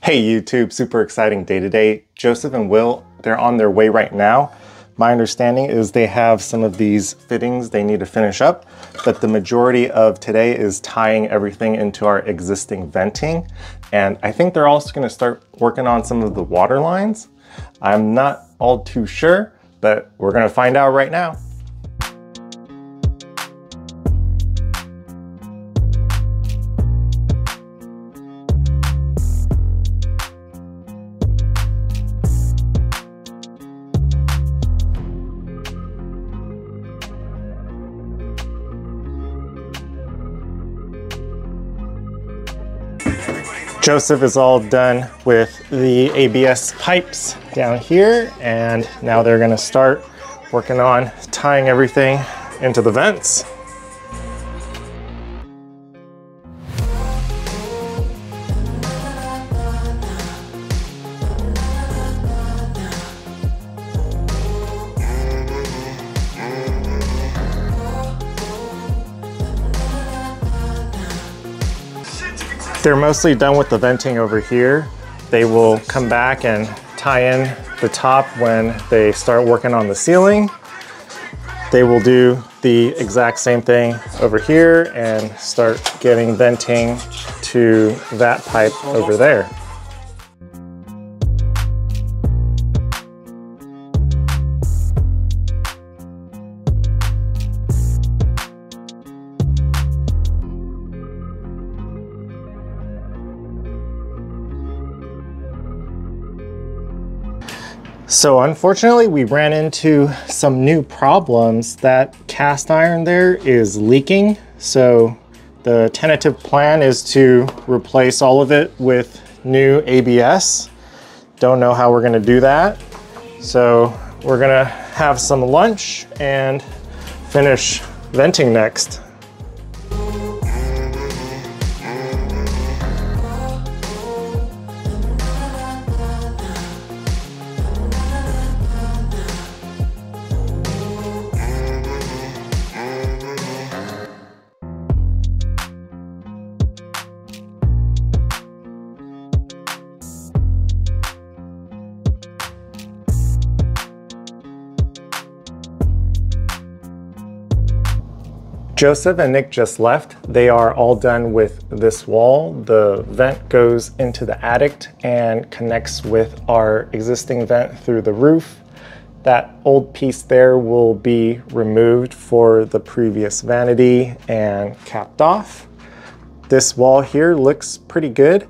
Hey YouTube, super exciting day today. Joseph and Will, they're on their way right now. My understanding is they have some of these fittings they need to finish up, but the majority of today is tying everything into our existing venting. And I think they're also gonna start working on some of the water lines. I'm not all too sure, but we're gonna find out right now. Joseph is all done with the ABS pipes down here, and now they're gonna start working on tying everything into the vents. They're mostly done with the venting over here. They will come back and tie in the top when they start working on the ceiling. They will do the exact same thing over here and start getting venting to that pipe over there. So unfortunately, we ran into some new problems. That cast iron there is leaking. So the tentative plan is to replace all of it with new ABS. Don't know how we're gonna do that. So we're gonna have some lunch and finish venting next. Joseph and Nick just left. They are all done with this wall. The vent goes into the attic and connects with our existing vent through the roof. That old piece there will be removed for the previous vanity and capped off. This wall here looks pretty good.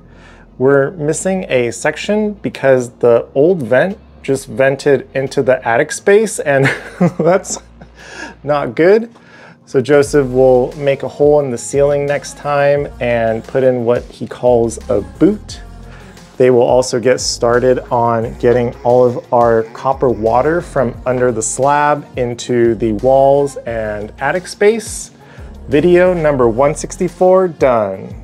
We're missing a section because the old vent just vented into the attic space, and that's not good. So Joseph will make a hole in the ceiling next time and put in what he calls a boot. They will also get started on getting all of our copper water from under the slab into the walls and attic space. Video number 164 done.